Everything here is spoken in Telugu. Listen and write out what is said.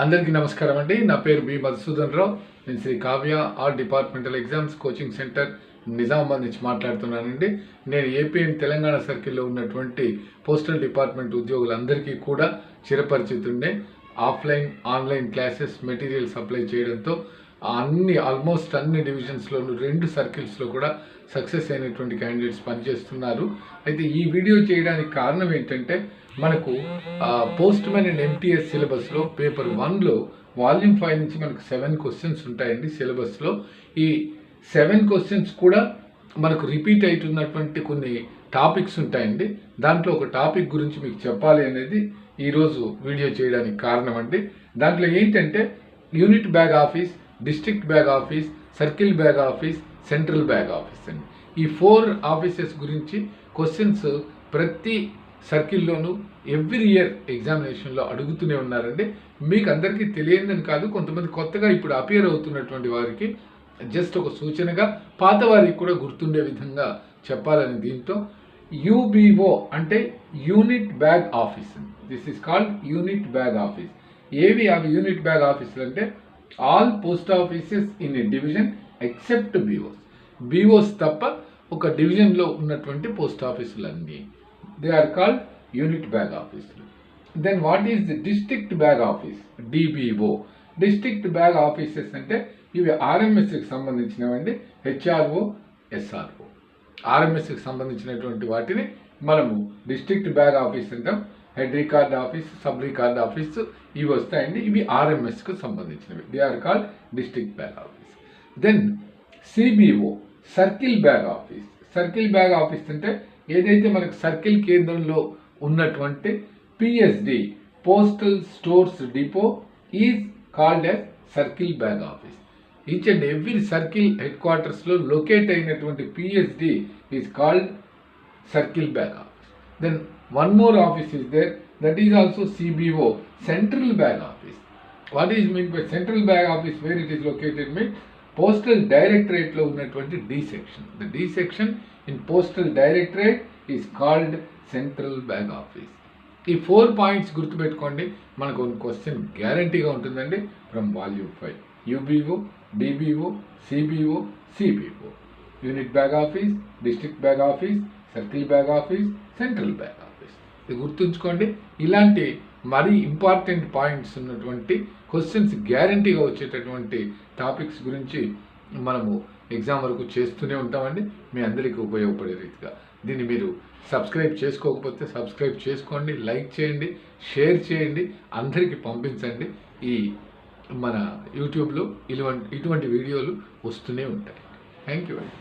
అందరికీ నమస్కారం అండి. నా పేరు బి మధుసూదన్ రావు. నేను Sri Kavya all departmental exams coaching centre Nizamabad నుంచి మాట్లాడుతున్నానండి. నేను ఏపీ అండ్ తెలంగాణ సర్కిల్లో ఉన్నటువంటి పోస్టల్ డిపార్ట్మెంట్ ఉద్యోగులందరికీ కూడా చిరపరిచితుండే. Offline online classes material supply చేయడంతో ఆల్మోస్ట్ అన్ని డివిజన్స్లోనూ 2 సర్కిల్స్లో కూడా సక్సెస్ అయినటువంటి క్యాండిడేట్స్ పనిచేస్తున్నారు. అయితే ఈ వీడియో చేయడానికి కారణం ఏంటంటే, మనకు పోస్ట్ మ్యాన్ అండ్ ఎంటీఎస్ సిలబస్లో పేపర్ 1లో వాల్యూమ్ 5 నుంచి మనకు 7 క్వశ్చన్స్ ఉంటాయండి. సిలబస్లో ఈ 7 క్వశ్చన్స్ కూడా మనకు రిపీట్ అవుతున్నటువంటి కొన్ని టాపిక్స్ ఉంటాయండి. దాంట్లో ఒక టాపిక్ గురించి మీకు చెప్పాలి అనేది ఈరోజు వీడియో చేయడానికి కారణం అండి. దాంట్లో ఏంటంటే unit bag office, district bag office, circle bag office, central bag office అండి. ఈ 4 ఆఫీసెస్ గురించి క్వశ్చన్స్ ప్రతి సర్కిల్లోనూ ఎవ్రీ ఇయర్ ఎగ్జామినేషన్లో అడుగుతూనే ఉన్నారండి. మీకు అందరికీ తెలియదని కాదు, కొంతమంది కొత్తగా ఇప్పుడు అపియర్ అవుతున్నటువంటి వారికి జస్ట్ ఒక సూచనగా, పాత వారికి కూడా గుర్తుండే విధంగా చెప్పాలని దీంతో యూబీఓ అంటే unit bag office. This is called unit bag office. ఏవి అవి యూనిట్ బ్యాగ్ ఆఫీసులు అంటే all post offices in a division except BOs. BOs తప్ప ఒక డివిజన్లో ఉన్నటువంటి పోస్ట్ ఆఫీసులన్నీ they are called unit bag ఆఫీసులు. Then what is the district bag office, DBO. District bag offices అంటే ఇవి ఆర్ఎంఎస్కి సంబంధించినవండి. హెచ్ఆర్ఓ, ఎస్ఆర్ఓ, ఆర్ఎంఎస్కి సంబంధించినటువంటి వాటిని మనము డిస్ట్రిక్ట్ బ్యాగ్ ఆఫీస్ అంటాం. Head record office, sub record office ఇవి వస్తాయండి. ఇవి ఆర్ఎంఎస్కు సంబంధించినవి. They are called district bag office. Then CBO, circle bag office. Circle bag office అంటే ఏదైతే మనకు సర్కిల్ కేంద్రంలో ఉన్నటువంటి PSD, postal stores depot, is called as circle bag office. Each and every circle head క్వార్టర్స్లో లొకేట్ అయినటువంటి PSD is called circle bag office. Then one more office is there, that is also CBO, central bag office. What is meant by central bag office, where it is located means postal directorate లో ఉన్నటువంటి D section. The D section in postal directorate is called central bag office. ఈ 4 పాయింట్స్ గుర్తుపెట్టుకోండి. మనకు ఒక క్వశ్చన్ గ్యారంటీగా ఉంటుందండి from volume 5. UBO, DBO, CBO, CBO, unit bag office, district bag office, circle bag office, central bag office. ఇది గుర్తుంచుకోండి. ఇలాంటి మరీ ఇంపార్టెంట్ పాయింట్స్ ఉన్నటువంటి క్వశ్చన్స్ గ్యారంటీగా వచ్చేటటువంటి టాపిక్స్ గురించి మనము ఎగ్జామ్ వరకు చేస్తూనే ఉంటామండి, మీ అందరికీ ఉపయోగపడే రీతిగా. దీన్ని మీరు సబ్స్క్రైబ్ చేసుకోకపోతే సబ్స్క్రైబ్ చేసుకోండి, లైక్ చేయండి, షేర్ చేయండి, అందరికీ పంపించండి. ఈ మన యూట్యూబ్లో ఇటువంటి వీడియోలు వస్తూనే ఉంటాయి. థ్యాంక్ యూ అండి.